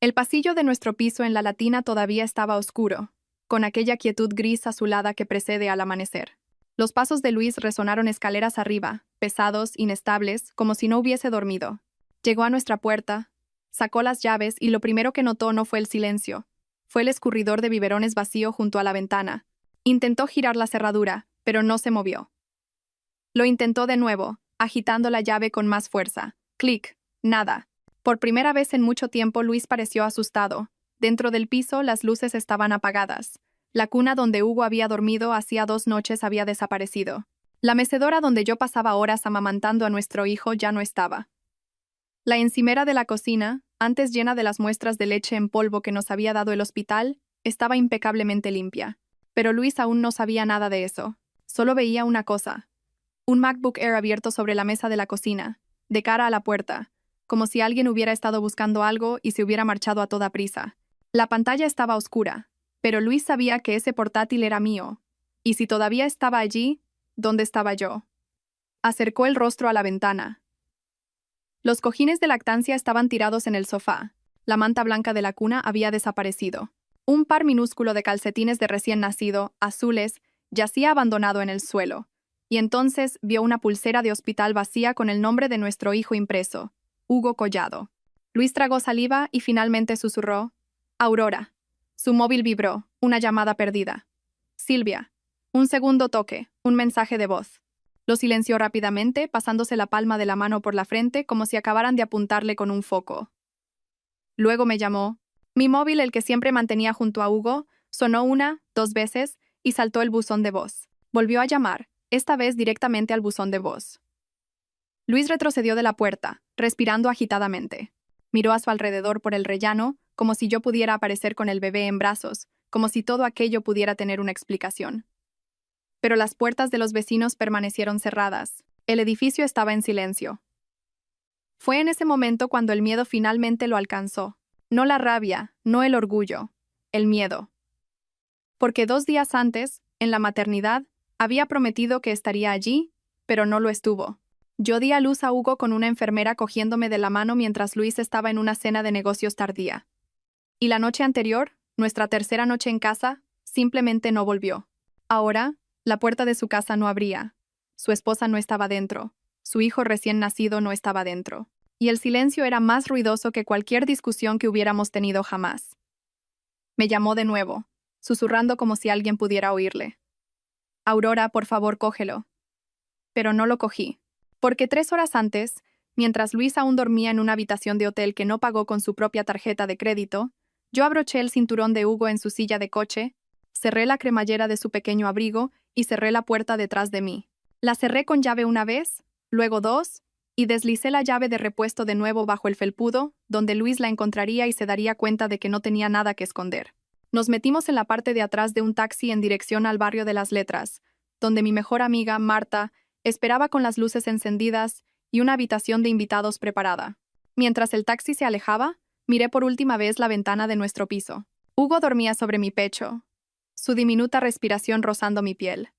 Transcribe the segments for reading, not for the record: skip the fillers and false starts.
El pasillo de nuestro piso en la Latina todavía estaba oscuro, con aquella quietud gris azulada que precede al amanecer. Los pasos de Luis resonaron escaleras arriba, pesados, inestables, como si no hubiese dormido. Llegó a nuestra puerta, sacó las llaves y lo primero que notó no fue el silencio. Fue el escurridor de biberones vacío junto a la ventana. Intentó girar la cerradura, pero no se movió. Lo intentó de nuevo, agitando la llave con más fuerza. Clic, nada. Por primera vez en mucho tiempo Luis pareció asustado. Dentro del piso las luces estaban apagadas. La cuna donde Hugo había dormido hacía 2 noches había desaparecido. La mecedora donde yo pasaba horas amamantando a nuestro hijo ya no estaba. La encimera de la cocina, antes llena de las muestras de leche en polvo que nos había dado el hospital, estaba impecablemente limpia. Pero Luis aún no sabía nada de eso. Solo veía una cosa. Un MacBook Air abierto sobre la mesa de la cocina, de cara a la puerta, como si alguien hubiera estado buscando algo y se hubiera marchado a toda prisa. La pantalla estaba oscura, pero Luis sabía que ese portátil era mío, y si todavía estaba allí, ¿dónde estaba yo? Acercó el rostro a la ventana. Los cojines de lactancia estaban tirados en el sofá. La manta blanca de la cuna había desaparecido. Un par minúsculo de calcetines de recién nacido, azules, yacía abandonado en el suelo. Y entonces vio una pulsera de hospital vacía con el nombre de nuestro hijo impreso, Hugo Collado. Luis tragó saliva y finalmente susurró: Aurora. Su móvil vibró, una llamada perdida. Silvia. Un segundo toque, un mensaje de voz. Lo silenció rápidamente, pasándose la palma de la mano por la frente como si acabaran de apuntarle con un foco. Luego me llamó. Mi móvil, el que siempre mantenía junto a Hugo, sonó 1, 2 veces y saltó el buzón de voz. Volvió a llamar, esta vez directamente al buzón de voz. Luis retrocedió de la puerta, respirando agitadamente. Miró a su alrededor por el rellano, como si yo pudiera aparecer con el bebé en brazos, como si todo aquello pudiera tener una explicación. Pero las puertas de los vecinos permanecieron cerradas. El edificio estaba en silencio. Fue en ese momento cuando el miedo finalmente lo alcanzó. No la rabia, no el orgullo, el miedo. Porque 2 días antes, en la maternidad, había prometido que estaría allí, pero no lo estuvo. Yo di a luz a Hugo con una enfermera cogiéndome de la mano mientras Luis estaba en una cena de negocios tardía. Y la noche anterior, nuestra tercera noche en casa, simplemente no volvió. Ahora, la puerta de su casa no abría. Su esposa no estaba dentro. Su hijo recién nacido no estaba dentro. Y el silencio era más ruidoso que cualquier discusión que hubiéramos tenido jamás. Me llamó de nuevo, susurrando como si alguien pudiera oírle. Aurora, por favor, cógelo. Pero no lo cogí. Porque 3 horas antes, mientras Luis aún dormía en una habitación de hotel que no pagó con su propia tarjeta de crédito, yo abroché el cinturón de Hugo en su silla de coche, cerré la cremallera de su pequeño abrigo y cerré la puerta detrás de mí. La cerré con llave una vez, luego 2, y deslicé la llave de repuesto de nuevo bajo el felpudo, donde Luis la encontraría y se daría cuenta de que no tenía nada que esconder. Nos metimos en la parte de atrás de un taxi en dirección al barrio de Las Letras, donde mi mejor amiga, Marta, esperaba con las luces encendidas y una habitación de invitados preparada. Mientras el taxi se alejaba, miré por última vez la ventana de nuestro piso. Hugo dormía sobre mi pecho, su diminuta respiración rozando mi piel.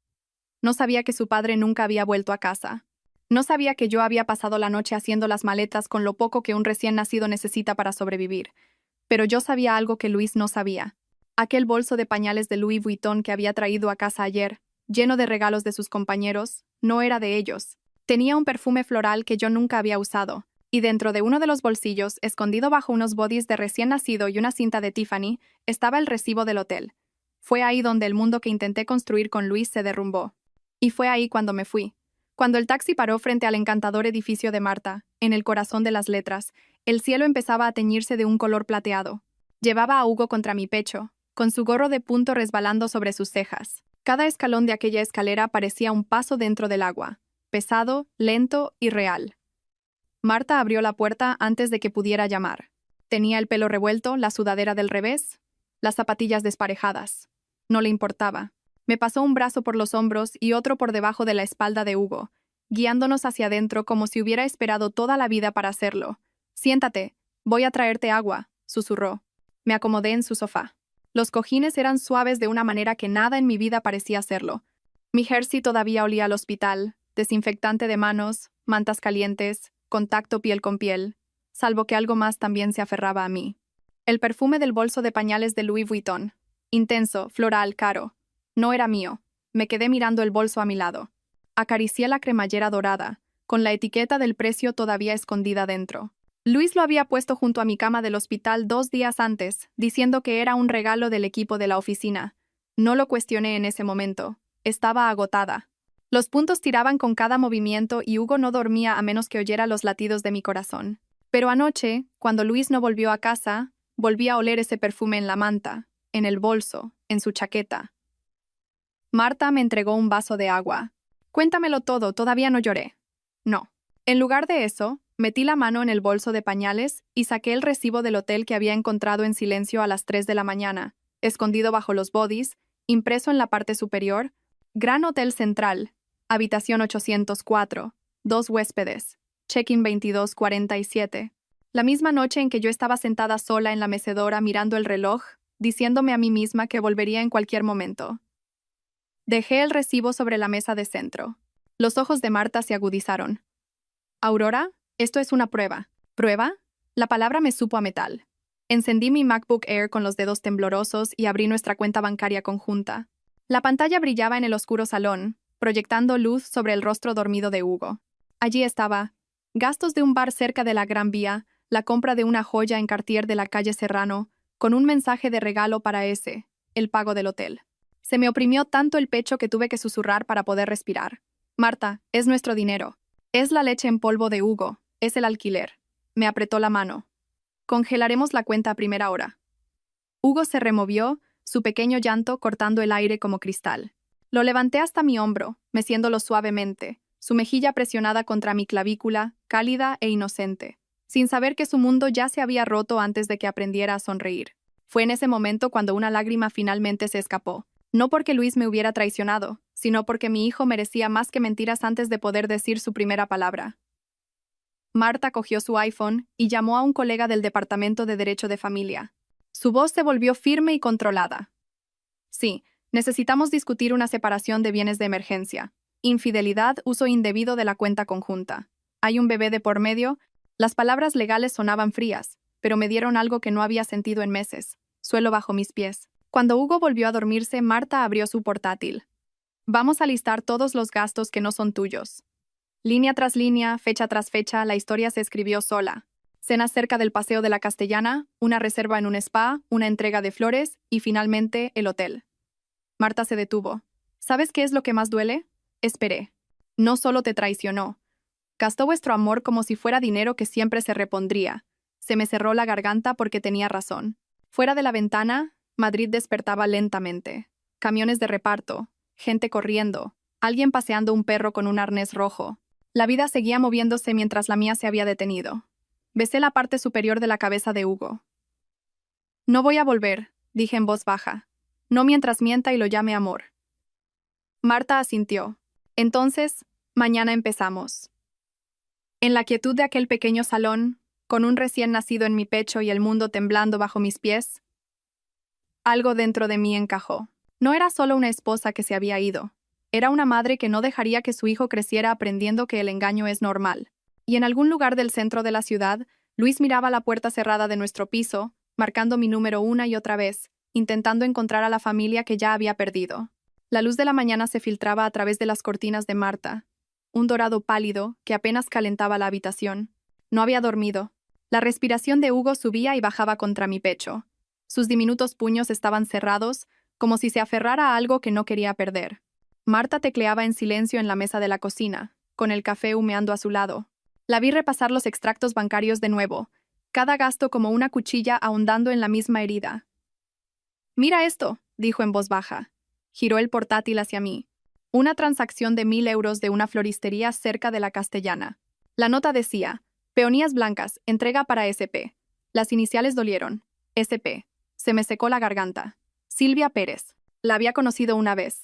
No sabía que su padre nunca había vuelto a casa. No sabía que yo había pasado la noche haciendo las maletas con lo poco que un recién nacido necesita para sobrevivir. Pero yo sabía algo que Luis no sabía. Aquel bolso de pañales de Louis Vuitton que había traído a casa ayer, lleno de regalos de sus compañeros, no era de ellos. Tenía un perfume floral que yo nunca había usado, y dentro de uno de los bolsillos, escondido bajo unos bodys de recién nacido y una cinta de Tiffany, estaba el recibo del hotel. Fue ahí donde el mundo que intenté construir con Luis se derrumbó. Y fue ahí cuando me fui. Cuando el taxi paró frente al encantador edificio de Marta, en el corazón de Las Letras, el cielo empezaba a teñirse de un color plateado. Llevaba a Hugo contra mi pecho, con su gorro de punto resbalando sobre sus cejas. Cada escalón de aquella escalera parecía un paso dentro del agua, pesado, lento y real. Marta abrió la puerta antes de que pudiera llamar. Tenía el pelo revuelto, la sudadera del revés, las zapatillas desparejadas. No le importaba. Me pasó un brazo por los hombros y otro por debajo de la espalda de Hugo, guiándonos hacia adentro como si hubiera esperado toda la vida para hacerlo. Siéntate, voy a traerte agua, susurró. Me acomodé en su sofá. Los cojines eran suaves de una manera que nada en mi vida parecía serlo. Mi jersey todavía olía al hospital, desinfectante de manos, mantas calientes, contacto piel con piel, salvo que algo más también se aferraba a mí. El perfume del bolso de pañales de Louis Vuitton. Intenso, floral, caro. No era mío. Me quedé mirando el bolso a mi lado. Acaricié la cremallera dorada, con la etiqueta del precio todavía escondida dentro. Luis lo había puesto junto a mi cama del hospital 2 días antes, diciendo que era un regalo del equipo de la oficina. No lo cuestioné en ese momento. Estaba agotada. Los puntos tiraban con cada movimiento y Hugo no dormía a menos que oyera los latidos de mi corazón. Pero anoche, cuando Luis no volvió a casa, volví a oler ese perfume en la manta, en el bolso, en su chaqueta. Marta me entregó un vaso de agua. Cuéntamelo todo, todavía no lloré. No. En lugar de eso, metí la mano en el bolso de pañales y saqué el recibo del hotel que había encontrado en silencio a las 3 de la mañana, escondido bajo los bodies, impreso en la parte superior. Gran Hotel Central, habitación 804, 2 huéspedes, check-in 22:47. La misma noche en que yo estaba sentada sola en la mecedora mirando el reloj, diciéndome a mí misma que volvería en cualquier momento. Dejé el recibo sobre la mesa de centro. Los ojos de Marta se agudizaron. «Aurora, esto es una prueba». ¿Prueba? La palabra me supo a metal. Encendí mi MacBook Air con los dedos temblorosos y abrí nuestra cuenta bancaria conjunta. La pantalla brillaba en el oscuro salón, proyectando luz sobre el rostro dormido de Hugo. Allí estaba. Gastos de un bar cerca de la Gran Vía, la compra de una joya en Cartier de la calle Serrano, con un mensaje de regalo para ese, el pago del hotel. Se me oprimió tanto el pecho que tuve que susurrar para poder respirar. «Marta, es nuestro dinero. Es la leche en polvo de Hugo. Es el alquiler». Me apretó la mano. «Congelaremos la cuenta a primera hora». Hugo se removió, su pequeño llanto cortando el aire como cristal. Lo levanté hasta mi hombro, meciéndolo suavemente, su mejilla presionada contra mi clavícula, cálida e inocente, sin saber que su mundo ya se había roto antes de que aprendiera a sonreír. Fue en ese momento cuando una lágrima finalmente se escapó. No porque Luis me hubiera traicionado, sino porque mi hijo merecía más que mentiras antes de poder decir su primera palabra. Marta cogió su iPhone y llamó a un colega del Departamento de Derecho de Familia. Su voz se volvió firme y controlada. «Sí, necesitamos discutir una separación de bienes de emergencia. Infidelidad, uso indebido de la cuenta conjunta. Hay un bebé de por medio». Las palabras legales sonaban frías, pero me dieron algo que no había sentido en meses: suelo bajo mis pies. Cuando Hugo volvió a dormirse, Marta abrió su portátil. «Vamos a listar todos los gastos que no son tuyos». Línea tras línea, fecha tras fecha, la historia se escribió sola. Cenas cerca del Paseo de la Castellana, una reserva en un spa, una entrega de flores y, finalmente, el hotel. Marta se detuvo. «¿Sabes qué es lo que más duele?». Esperé. «No solo te traicionó. Gastó vuestro amor como si fuera dinero que siempre se repondría». Se me cerró la garganta porque tenía razón. Fuera de la ventana, Madrid despertaba lentamente. Camiones de reparto, gente corriendo, alguien paseando un perro con un arnés rojo. La vida seguía moviéndose mientras la mía se había detenido. Besé la parte superior de la cabeza de Hugo. «No voy a volver», dije en voz baja. «No mientras mienta y lo llame amor». Marta asintió. «Entonces, mañana empezamos». En la quietud de aquel pequeño salón, con un recién nacido en mi pecho y el mundo temblando bajo mis pies, algo dentro de mí encajó. No era solo una esposa que se había ido. Era una madre que no dejaría que su hijo creciera aprendiendo que el engaño es normal. Y en algún lugar del centro de la ciudad, Luis miraba la puerta cerrada de nuestro piso, marcando mi número una y otra vez, intentando encontrar a la familia que ya había perdido. La luz de la mañana se filtraba a través de las cortinas de Marta, un dorado pálido que apenas calentaba la habitación. No había dormido. La respiración de Hugo subía y bajaba contra mi pecho. Sus diminutos puños estaban cerrados, como si se aferrara a algo que no quería perder. Marta tecleaba en silencio en la mesa de la cocina, con el café humeando a su lado. La vi repasar los extractos bancarios de nuevo, cada gasto como una cuchilla ahondando en la misma herida. «Mira esto», dijo en voz baja. Giró el portátil hacia mí. Una transacción de 1.000 euros de una floristería cerca de la Castellana. La nota decía: «Peonías blancas, entrega para SP». Las iniciales dolieron. SP. Se me secó la garganta. Silvia Pérez. La había conocido una vez.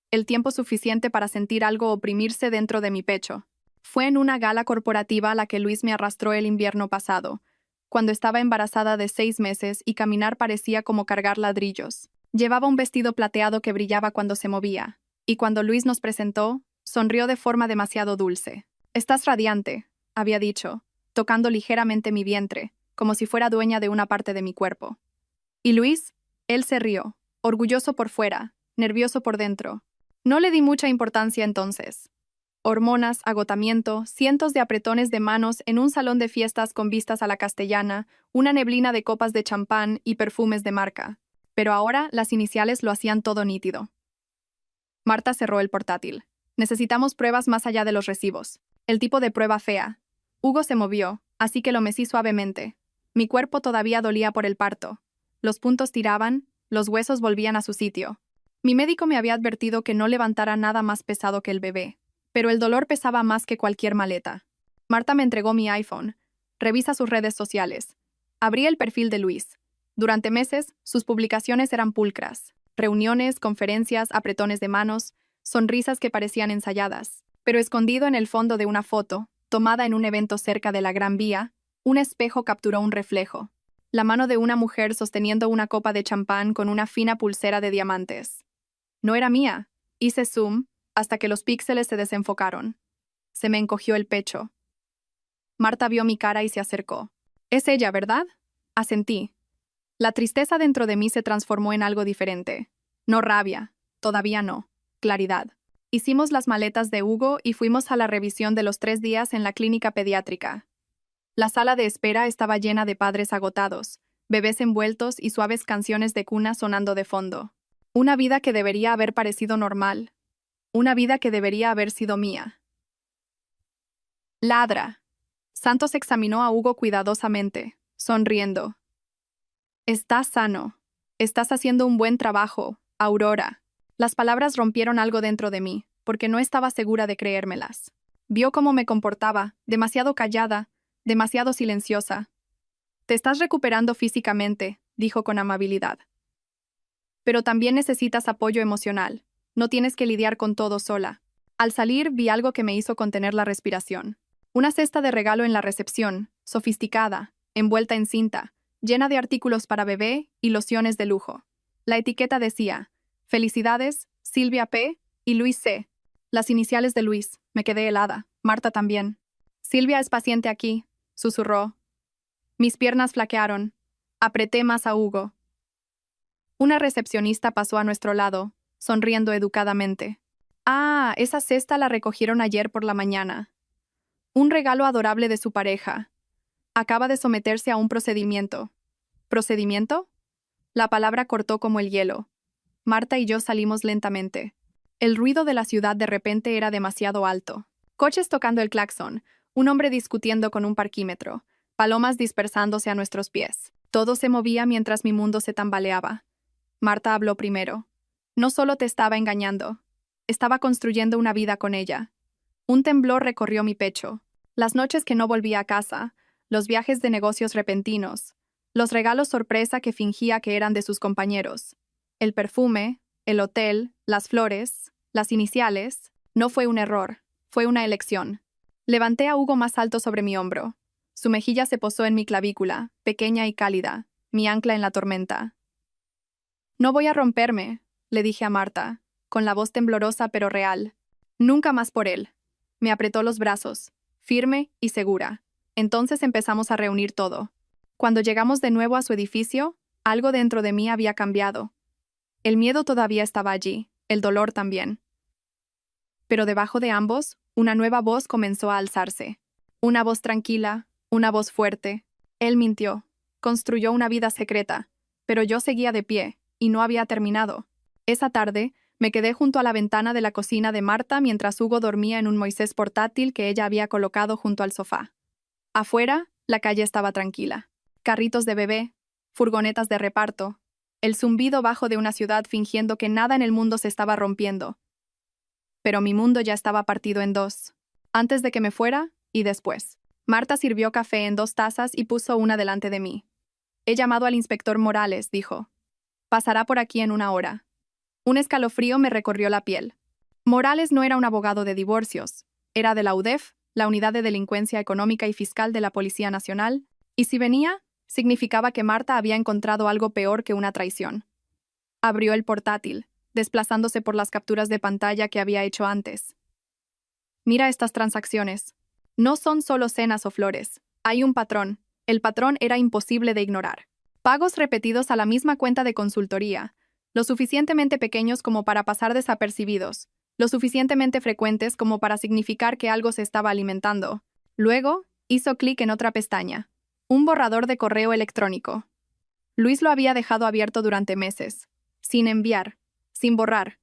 El tiempo suficiente para sentir algo oprimirse dentro de mi pecho. Fue en una gala corporativa a la que Luis me arrastró el invierno pasado, cuando estaba embarazada de 6 meses y caminar parecía como cargar ladrillos. Llevaba un vestido plateado que brillaba cuando se movía, y cuando Luis nos presentó, sonrió de forma demasiado dulce. «Estás radiante», había dicho, tocando ligeramente mi vientre, como si fuera dueña de una parte de mi cuerpo. Y Luis, él se rió, orgulloso por fuera, nervioso por dentro. No le di mucha importancia entonces. Hormonas, agotamiento, cientos de apretones de manos en un salón de fiestas con vistas a la Castellana, una neblina de copas de champán y perfumes de marca. Pero ahora las iniciales lo hacían todo nítido. Marta cerró el portátil. Necesitamos pruebas más allá de los recibos. El tipo de prueba fea. Hugo se movió, así que lo mesí suavemente. Mi cuerpo todavía dolía por el parto. Los puntos tiraban, los huesos volvían a su sitio. Mi médico me había advertido que no levantara nada más pesado que el bebé. Pero el dolor pesaba más que cualquier maleta. Marta me entregó mi iPhone. Revisa sus redes sociales. Abrí el perfil de Luis. Durante meses, sus publicaciones eran pulcras. Reuniones, conferencias, apretones de manos, sonrisas que parecían ensayadas. Pero escondido en el fondo de una foto, tomada en un evento cerca de la Gran Vía, un espejo capturó un reflejo. La mano de una mujer sosteniendo una copa de champán con una fina pulsera de diamantes. No era mía. Hice zoom hasta que los píxeles se desenfocaron. Se me encogió el pecho. Marta vio mi cara y se acercó. «Es ella, ¿verdad?» Asentí. La tristeza dentro de mí se transformó en algo diferente. No rabia, todavía no. Claridad. Hicimos las maletas de Hugo y fuimos a la revisión de los 3 días en la clínica pediátrica. La sala de espera estaba llena de padres agotados, bebés envueltos y suaves canciones de cuna sonando de fondo. Una vida que debería haber parecido normal. Una vida que debería haber sido mía. Ladra. Santos examinó a Hugo cuidadosamente, sonriendo. «Estás sano. Estás haciendo un buen trabajo, Aurora». Las palabras rompieron algo dentro de mí, porque no estaba segura de creérmelas. Vio cómo me comportaba, demasiado callada, demasiado silenciosa. «Te estás recuperando físicamente», dijo con amabilidad. «Pero también necesitas apoyo emocional. No tienes que lidiar con todo sola». Al salir vi algo que me hizo contener la respiración. Una cesta de regalo en la recepción, sofisticada, envuelta en cinta, llena de artículos para bebé y lociones de lujo. La etiqueta decía, «Felicidades, Silvia P. y Luis C». Las iniciales de Luis. Me quedé helada. Marta también. «Silvia es paciente aquí», susurró. Mis piernas flaquearon. Apreté más a Hugo. Una recepcionista pasó a nuestro lado, sonriendo educadamente. «Ah, esa cesta la recogieron ayer por la mañana. Un regalo adorable de su pareja. Acaba de someterse a un procedimiento». ¿Procedimiento? La palabra cortó como el hielo. Marta y yo salimos lentamente. El ruido de la ciudad de repente era demasiado alto. Coches tocando el claxon, un hombre discutiendo con un parquímetro, palomas dispersándose a nuestros pies. Todo se movía mientras mi mundo se tambaleaba. Marta habló primero. «No solo te estaba engañando. Estaba construyendo una vida con ella». Un temblor recorrió mi pecho. Las noches que no volvía a casa, los viajes de negocios repentinos, los regalos sorpresa que fingía que eran de sus compañeros, el perfume, el hotel, las flores, las iniciales, no fue un error, fue una elección. Levanté a Hugo más alto sobre mi hombro. Su mejilla se posó en mi clavícula, pequeña y cálida, mi ancla en la tormenta. «No voy a romperme», le dije a Marta, con la voz temblorosa pero real. «Nunca más por él». Me apretó los brazos, firme y segura. Entonces empezamos a reunir todo. Cuando llegamos de nuevo a su edificio, algo dentro de mí había cambiado. El miedo todavía estaba allí, el dolor también. Pero debajo de ambos, una nueva voz comenzó a alzarse. Una voz tranquila, una voz fuerte. Él mintió, construyó una vida secreta, pero yo seguía de pie, y no había terminado. Esa tarde, me quedé junto a la ventana de la cocina de Marta mientras Hugo dormía en un Moisés portátil que ella había colocado junto al sofá. Afuera, la calle estaba tranquila. Carritos de bebé, furgonetas de reparto, el zumbido bajo de una ciudad fingiendo que nada en el mundo se estaba rompiendo. Pero mi mundo ya estaba partido en dos. Antes de que me fuera, y después. Marta sirvió café en 2 tazas y puso una delante de mí. «He llamado al inspector Morales», dijo. «Pasará por aquí en 1 hora». Un escalofrío me recorrió la piel. Morales no era un abogado de divorcios. Era de la UDEF, la Unidad de Delincuencia Económica y Fiscal de la Policía Nacional, y si venía, significaba que Marta había encontrado algo peor que una traición. Abrió el portátil, desplazándose por las capturas de pantalla que había hecho antes. «Mira estas transacciones. No son solo cenas o flores. Hay un patrón. El patrón era imposible de ignorar. Pagos repetidos a la misma cuenta de consultoría, lo suficientemente pequeños como para pasar desapercibidos, lo suficientemente frecuentes como para significar que algo se estaba alimentando. Luego, hizo clic en otra pestaña. Un borrador de correo electrónico. Luis lo había dejado abierto durante meses. Sin enviar. Sin borrar.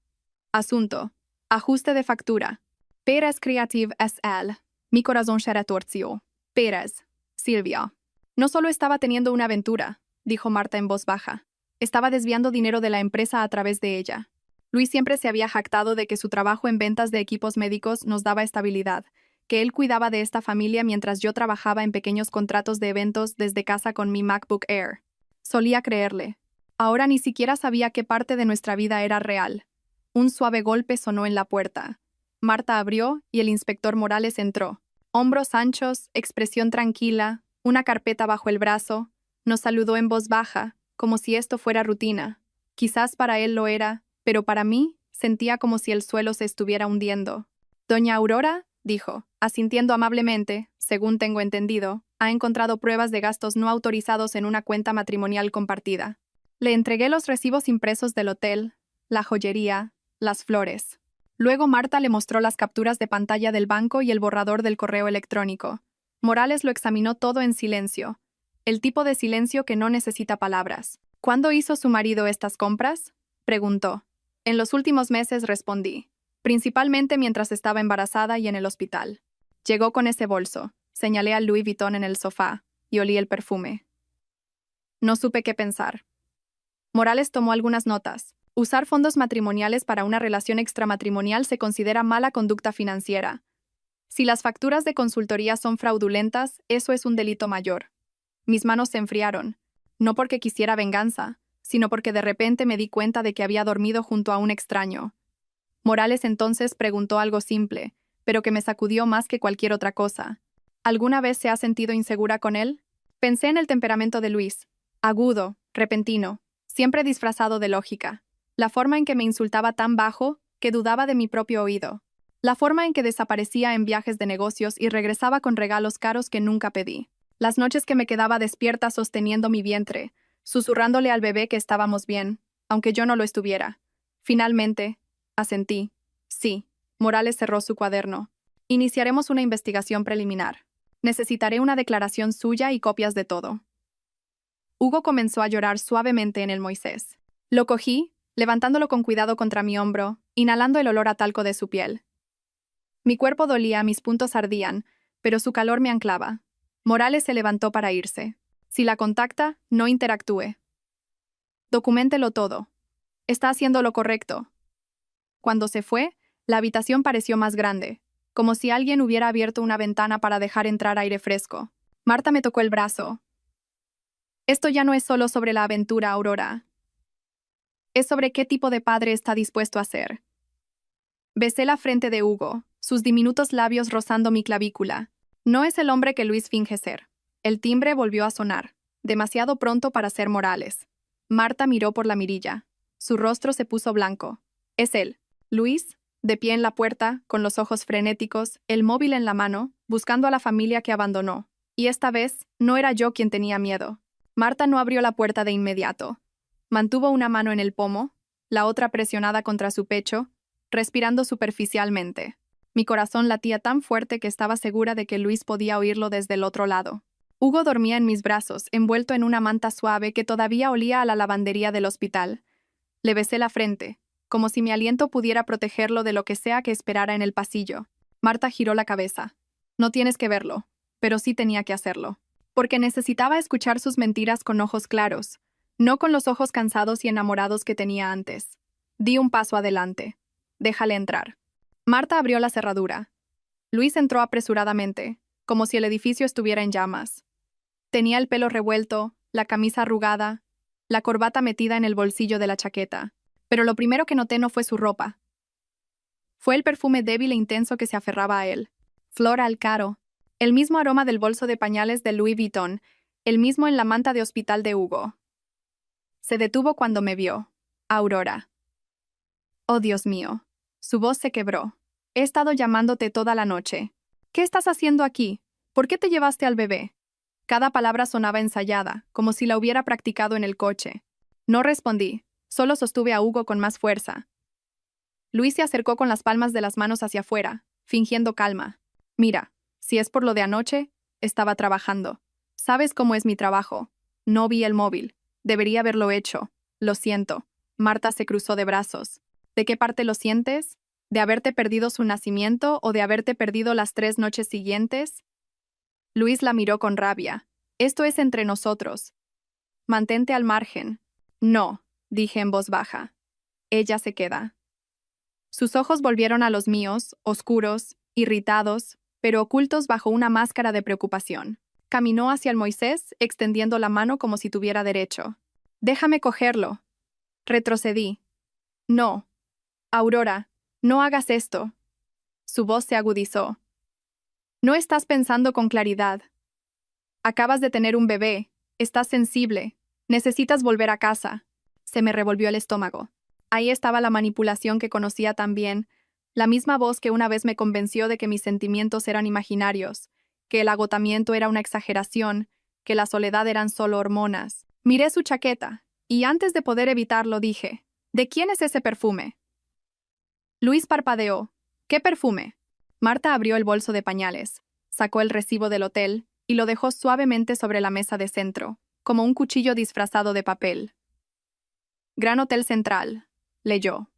Asunto. Ajuste de factura. Pérez Creative S.L. Mi corazón se retorció. Pérez. Silvia. No solo estaba teniendo una aventura, dijo Marta en voz baja. Estaba desviando dinero de la empresa a través de ella. Luis siempre se había jactado de que su trabajo en ventas de equipos médicos nos daba estabilidad, que él cuidaba de esta familia mientras yo trabajaba en pequeños contratos de eventos desde casa con mi MacBook Air. Solía creerle. Ahora ni siquiera sabía qué parte de nuestra vida era real. Un suave golpe sonó en la puerta. Marta abrió y el inspector Morales entró. Hombros anchos, expresión tranquila, una carpeta bajo el brazo. Nos saludó en voz baja, como si esto fuera rutina. Quizás para él lo era, pero para mí sentía como si el suelo se estuviera hundiendo. Doña Aurora, dijo, asintiendo amablemente, según tengo entendido, ha encontrado pruebas de gastos no autorizados en una cuenta matrimonial compartida. Le entregué los recibos impresos del hotel, la joyería, las flores. Luego Marta le mostró las capturas de pantalla del banco y el borrador del correo electrónico. Morales lo examinó todo en silencio. El tipo de silencio que no necesita palabras. ¿Cuándo hizo su marido estas compras? Preguntó. En los últimos meses, respondí. Principalmente mientras estaba embarazada y en el hospital. Llegó con ese bolso. Señalé al Louis Vuitton en el sofá y olí el perfume. No supe qué pensar. Morales tomó algunas notas. Usar fondos matrimoniales para una relación extramatrimonial se considera mala conducta financiera. Si las facturas de consultoría son fraudulentas, eso es un delito mayor. Mis manos se enfriaron, no porque quisiera venganza, sino porque de repente me di cuenta de que había dormido junto a un extraño. Morales entonces preguntó algo simple, pero que me sacudió más que cualquier otra cosa. ¿Alguna vez se ha sentido insegura con él? Pensé en el temperamento de Luis. Agudo, repentino, siempre disfrazado de lógica. La forma en que me insultaba tan bajo que dudaba de mi propio oído. La forma en que desaparecía en viajes de negocios y regresaba con regalos caros que nunca pedí. Las noches que me quedaba despierta sosteniendo mi vientre, susurrándole al bebé que estábamos bien, aunque yo no lo estuviera. Finalmente, asentí. Sí. Morales cerró su cuaderno. Iniciaremos una investigación preliminar. Necesitaré una declaración suya y copias de todo. Hugo comenzó a llorar suavemente en el Moisés. Lo cogí, levantándolo con cuidado contra mi hombro, inhalando el olor a talco de su piel. Mi cuerpo dolía, mis puntos ardían, pero su calor me anclaba. Morales se levantó para irse. Si la contacta, no interactúe. Documéntelo todo. Está haciendo lo correcto. Cuando se fue, la habitación pareció más grande, como si alguien hubiera abierto una ventana para dejar entrar aire fresco. Marta me tocó el brazo. Esto ya no es solo sobre la aventura, Aurora. Es sobre qué tipo de padre está dispuesto a ser. Besé la frente de Hugo, sus diminutos labios rozando mi clavícula. No es el hombre que Luis finge ser. El timbre volvió a sonar, demasiado pronto para ser Morales. Marta miró por la mirilla. Su rostro se puso blanco. Es él. Luis, de pie en la puerta, con los ojos frenéticos, el móvil en la mano, buscando a la familia que abandonó. Y esta vez, no era yo quien tenía miedo. Marta no abrió la puerta de inmediato. Mantuvo una mano en el pomo, la otra presionada contra su pecho, respirando superficialmente. Mi corazón latía tan fuerte que estaba segura de que Luis podía oírlo desde el otro lado. Hugo dormía en mis brazos, envuelto en una manta suave que todavía olía a la lavandería del hospital. Le besé la frente, como si mi aliento pudiera protegerlo de lo que sea que esperara en el pasillo. Marta giró la cabeza. No tienes que verlo, pero sí tenía que hacerlo. Porque necesitaba escuchar sus mentiras con ojos claros, no con los ojos cansados y enamorados que tenía antes. Di un paso adelante. Déjale entrar. Marta abrió la cerradura. Luis entró apresuradamente, como si el edificio estuviera en llamas. Tenía el pelo revuelto, la camisa arrugada, la corbata metida en el bolsillo de la chaqueta. Pero lo primero que noté no fue su ropa. Fue el perfume débil e intenso que se aferraba a él. Flor al caro. El mismo aroma del bolso de pañales de Louis Vuitton, el mismo en la manta de hospital de Hugo. Se detuvo cuando me vio. Aurora. Oh, Dios mío. Su voz se quebró. He estado llamándote toda la noche. ¿Qué estás haciendo aquí? ¿Por qué te llevaste al bebé? Cada palabra sonaba ensayada, como si la hubiera practicado en el coche. No respondí, solo sostuve a Hugo con más fuerza. Luis se acercó con las palmas de las manos hacia afuera, fingiendo calma. Mira, si es por lo de anoche, estaba trabajando. ¿Sabes cómo es mi trabajo? No vi el móvil. Debería haberlo hecho. Lo siento. Marta se cruzó de brazos. ¿De qué parte lo sientes? ¿De haberte perdido su nacimiento o de haberte perdido las 3 noches siguientes? Luis la miró con rabia. Esto es entre nosotros. Mantente al margen. No, dije en voz baja. Ella se queda. Sus ojos volvieron a los míos, oscuros, irritados, pero ocultos bajo una máscara de preocupación. Caminó hacia el Moisés, extendiendo la mano como si tuviera derecho. Déjame cogerlo. Retrocedí. No. Aurora, no hagas esto. Su voz se agudizó. No estás pensando con claridad. Acabas de tener un bebé, estás sensible, necesitas volver a casa. Se me revolvió el estómago. Ahí estaba la manipulación que conocía tan bien, la misma voz que una vez me convenció de que mis sentimientos eran imaginarios, que el agotamiento era una exageración, que la soledad eran solo hormonas. Miré su chaqueta, y antes de poder evitarlo dije, ¿de quién es ese perfume? Luis parpadeó. ¿Qué perfume? Marta abrió el bolso de pañales, sacó el recibo del hotel y lo dejó suavemente sobre la mesa de centro, como un cuchillo disfrazado de papel. Gran Hotel Central, leyó.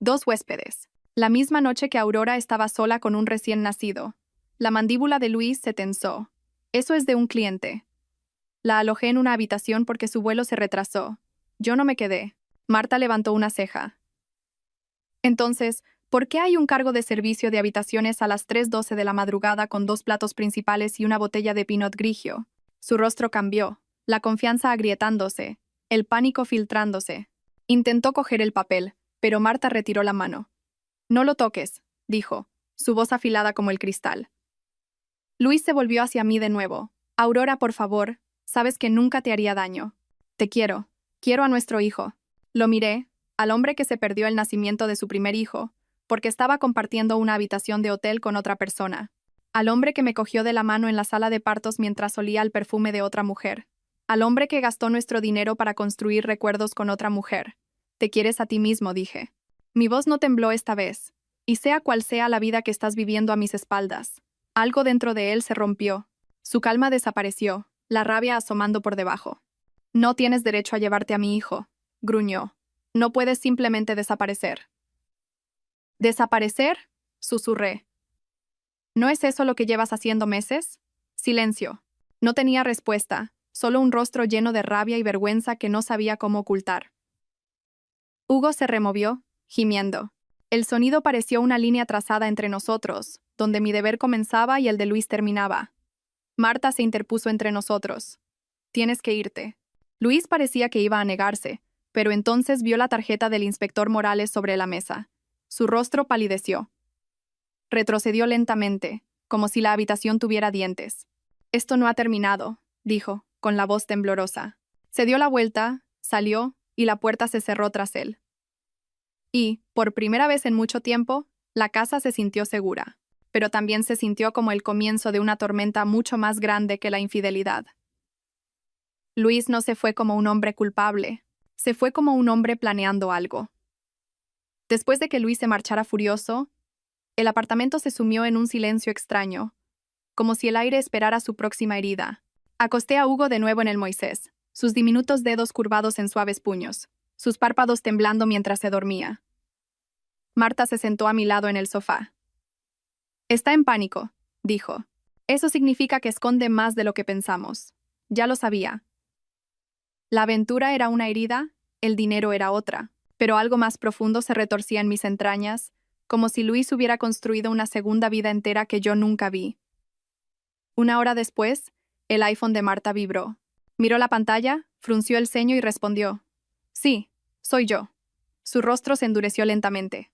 2 huéspedes. La misma noche que Aurora estaba sola con un recién nacido. La mandíbula de Luis se tensó. Eso es de un cliente. La alojé en una habitación porque su vuelo se retrasó. Yo no me quedé. Marta levantó una ceja. Entonces, ¿por qué hay un cargo de servicio de habitaciones a las 3:12 de la madrugada con 2 platos principales y una botella de Pinot Grigio? Su rostro cambió, la confianza agrietándose, el pánico filtrándose. Intentó coger el papel, pero Marta retiró la mano. No lo toques, dijo, su voz afilada como el cristal. Luis se volvió hacia mí de nuevo. Aurora, por favor, sabes que nunca te haría daño. Te quiero. Quiero a nuestro hijo. Lo miré, al hombre que se perdió el nacimiento de su primer hijo, porque estaba compartiendo una habitación de hotel con otra persona. Al hombre que me cogió de la mano en la sala de partos mientras olía el perfume de otra mujer. Al hombre que gastó nuestro dinero para construir recuerdos con otra mujer. Te quieres a ti mismo, dije. Mi voz no tembló esta vez. Y sea cual sea la vida que estás viviendo a mis espaldas. Algo dentro de él se rompió. Su calma desapareció, la rabia asomando por debajo. No tienes derecho a llevarte a mi hijo, gruñó. No puedes simplemente desaparecer. ¿Desaparecer? Susurré. ¿No es eso lo que llevas haciendo meses? Silencio. No tenía respuesta, solo un rostro lleno de rabia y vergüenza que no sabía cómo ocultar. Hugo se removió, gimiendo. El sonido pareció una línea trazada entre nosotros, donde mi deber comenzaba y el de Luis terminaba. Marta se interpuso entre nosotros. Tienes que irte. Luis parecía que iba a negarse, pero entonces vio la tarjeta del inspector Morales sobre la mesa. Su rostro palideció. Retrocedió lentamente, como si la habitación tuviera dientes. Esto no ha terminado, dijo, con la voz temblorosa. Se dio la vuelta, salió, y la puerta se cerró tras él. Y, por primera vez en mucho tiempo, la casa se sintió segura, pero también se sintió como el comienzo de una tormenta mucho más grande que la infidelidad. Luis no se fue como un hombre culpable, se fue como un hombre planeando algo. Después de que Luis se marchara furioso, el apartamento se sumió en un silencio extraño, como si el aire esperara su próxima herida. Acosté a Hugo de nuevo en el Moisés, sus diminutos dedos curvados en suaves puños, sus párpados temblando mientras se dormía. Marta se sentó a mi lado en el sofá. Está en pánico, dijo. Eso significa que esconde más de lo que pensamos. Ya lo sabía. La aventura era una herida, el dinero era otra, pero algo más profundo se retorcía en mis entrañas, como si Luis hubiera construido una segunda vida entera que yo nunca vi. 1 hora después, el iPhone de Marta vibró. Miró la pantalla, frunció el ceño y respondió. Sí, soy yo. Su rostro se endureció lentamente.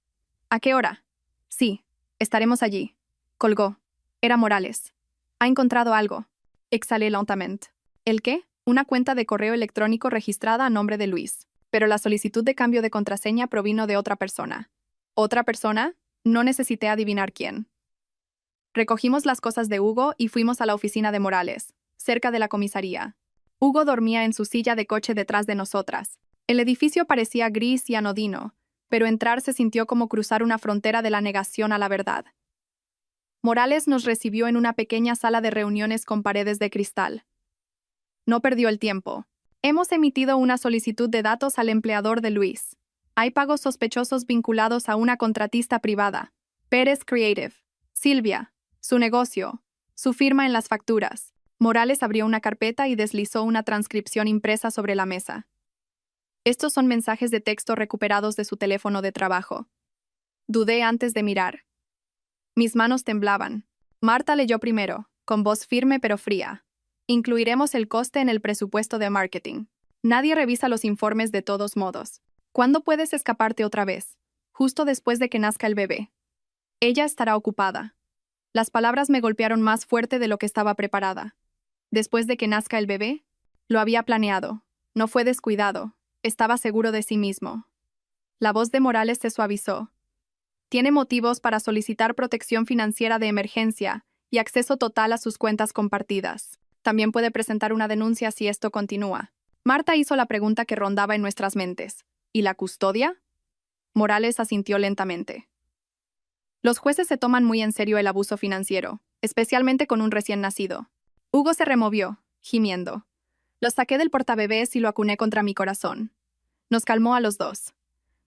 ¿A qué hora? Sí, estaremos allí. Colgó. Era Morales. Ha encontrado algo. Exhalé lentamente. ¿El qué? Una cuenta de correo electrónico registrada a nombre de Luis. Pero la solicitud de cambio de contraseña provino de otra persona. ¿Otra persona? No necesité adivinar quién. Recogimos las cosas de Hugo y fuimos a la oficina de Morales. cerca de la comisaría. Hugo dormía en su silla de coche detrás de nosotras. El edificio parecía gris y anodino, pero entrar se sintió como cruzar una frontera de la negación a la verdad. Morales nos recibió en una pequeña sala de reuniones con paredes de cristal. No perdió el tiempo. Hemos emitido una solicitud de datos al empleador de Luis. Hay pagos sospechosos vinculados a una contratista privada, Pérez Creative, Silvia, su negocio, su firma en las facturas. Morales abrió una carpeta y deslizó una transcripción impresa sobre la mesa. Estos son mensajes de texto recuperados de su teléfono de trabajo. Dudé antes de mirar. Mis manos temblaban. Marta leyó primero, con voz firme pero fría. Incluiremos el coste en el presupuesto de marketing. Nadie revisa los informes de todos modos. ¿Cuándo puedes escaparte otra vez? Justo después de que nazca el bebé. Ella estará ocupada. Las palabras me golpearon más fuerte de lo que estaba preparada. Después de que nazca el bebé, lo había planeado. No fue descuidado. Estaba seguro de sí mismo. La voz de Morales se suavizó. Tiene motivos para solicitar protección financiera de emergencia y acceso total a sus cuentas compartidas. También puede presentar una denuncia si esto continúa. Marta hizo la pregunta que rondaba en nuestras mentes. ¿Y la custodia? Morales asintió lentamente. Los jueces se toman muy en serio el abuso financiero, especialmente con un recién nacido. Hugo se removió, gimiendo. Lo saqué del portabebés y lo acuné contra mi corazón. Nos calmó a los dos.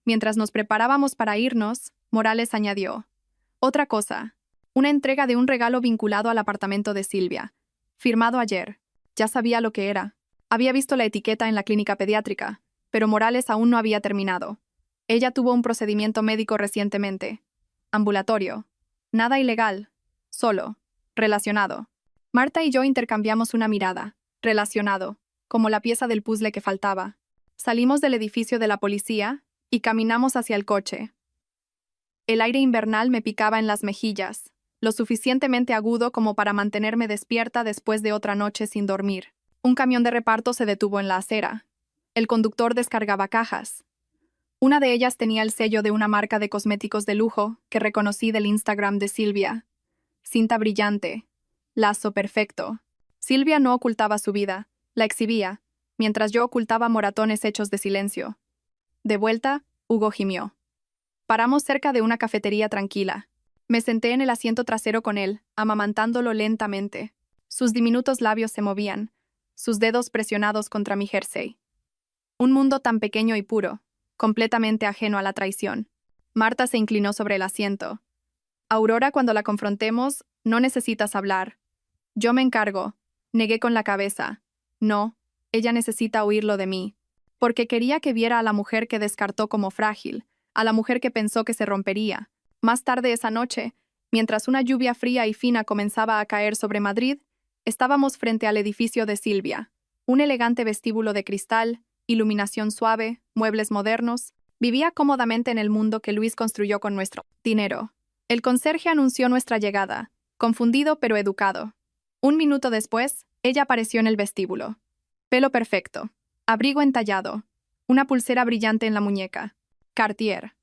Mientras nos preparábamos para irnos, Morales añadió. Otra cosa. Una entrega de un regalo vinculado al apartamento de Silvia. Firmado ayer. Ya sabía lo que era. Había visto la etiqueta en la clínica pediátrica, pero Morales aún no había terminado. Ella tuvo un procedimiento médico recientemente. Ambulatorio. Nada ilegal. Solo. Relacionado. Marta y yo intercambiamos una mirada. Relacionado. Como la pieza del puzzle que faltaba. Salimos del edificio de la policía y caminamos hacia el coche. El aire invernal me picaba en las mejillas, lo suficientemente agudo como para mantenerme despierta después de otra noche sin dormir. Un camión de reparto se detuvo en la acera. El conductor descargaba cajas. Una de ellas tenía el sello de una marca de cosméticos de lujo que reconocí del Instagram de Silvia. Cinta brillante. Lazo perfecto. Silvia no ocultaba su vida, la exhibía, mientras yo ocultaba moratones hechos de silencio. De vuelta, Hugo gimió. Paramos cerca de una cafetería tranquila. Me senté en el asiento trasero con él, amamantándolo lentamente. Sus diminutos labios se movían, sus dedos presionados contra mi jersey. Un mundo tan pequeño y puro, completamente ajeno a la traición. Marta se inclinó sobre el asiento. Aurora, cuando la confrontemos, no necesitas hablar. Yo me encargo. Negué con la cabeza. No, ella necesita oírlo de mí. Porque quería que viera a la mujer que descartó como frágil, a la mujer que pensó que se rompería. Más tarde esa noche, mientras una lluvia fría y fina comenzaba a caer sobre Madrid, estábamos frente al edificio de Silvia. Un elegante vestíbulo de cristal, iluminación suave, muebles modernos. Vivía cómodamente en el mundo que Luis construyó con nuestro dinero. El conserje anunció nuestra llegada, confundido pero educado. Un minuto después, ella apareció en el vestíbulo. Pelo perfecto, abrigo entallado, una pulsera brillante en la muñeca. Cartier,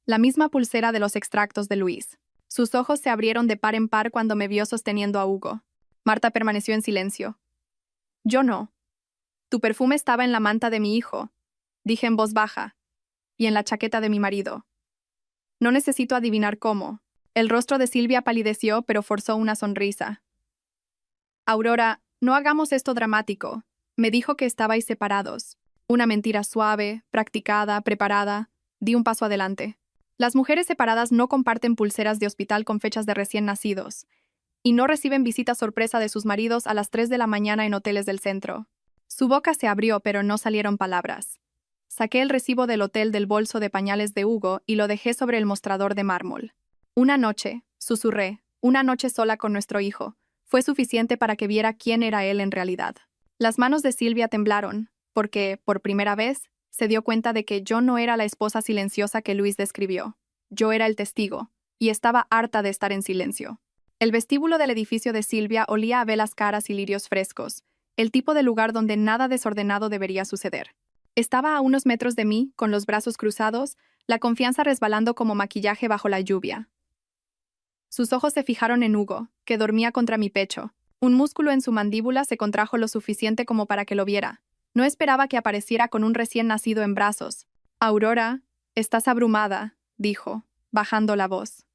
la misma pulsera de los extractos de Luis. Sus ojos se abrieron de par en par cuando me vio sosteniendo a Hugo. Marta permaneció en silencio. Yo no. Tu perfume estaba en la manta de mi hijo, dije en voz baja, y en la chaqueta de mi marido. No necesito adivinar cómo. El rostro de Silvia palideció, pero forzó una sonrisa. Aurora, no hagamos esto dramático. Me dijo que estabais separados. Una mentira suave, practicada, preparada. Di un paso adelante. Las mujeres separadas no comparten pulseras de hospital con fechas de recién nacidos, y no reciben visitas sorpresa de sus maridos a las 3 de la mañana en hoteles del centro. Su boca se abrió, pero no salieron palabras. Saqué el recibo del hotel del bolso de pañales de Hugo y lo dejé sobre el mostrador de mármol. Una noche, susurré, una noche sola con nuestro hijo, fue suficiente para que viera quién era él en realidad. Las manos de Silvia temblaron, porque, por primera vez, se dio cuenta de que yo no era la esposa silenciosa que Luis describió. Yo era el testigo, y estaba harta de estar en silencio. El vestíbulo del edificio de Silvia olía a velas caras y lirios frescos, el tipo de lugar donde nada desordenado debería suceder. Estaba a unos metros de mí, con los brazos cruzados, la confianza resbalando como maquillaje bajo la lluvia. Sus ojos se fijaron en Hugo, que dormía contra mi pecho, Un músculo en su mandíbula se contrajo lo suficiente como para que lo viera. No esperaba que apareciera con un recién nacido en brazos. Aurora, estás abrumada, dijo, bajando la voz.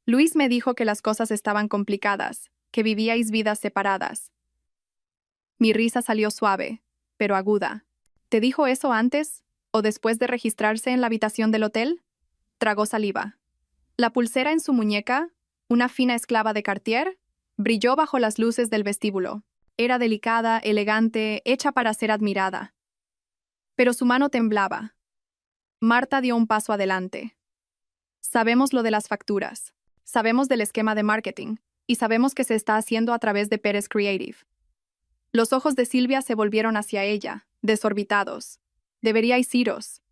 Luis me dijo que las cosas estaban complicadas, que vivíais vidas separadas. Mi risa salió suave, pero aguda. ¿Te dijo eso antes o después de registrarse en la habitación del hotel? Tragó saliva. La pulsera en su muñeca, una fina esclava de Cartier, brilló bajo las luces del vestíbulo. Era delicada, elegante, hecha para ser admirada. Pero su mano temblaba. Marta dio un paso adelante. Sabemos lo de las facturas. Sabemos del esquema de marketing. Y sabemos que se está haciendo a través de Pérez Creative. Los ojos de Silvia se volvieron hacia ella, desorbitados. Deberíais iros.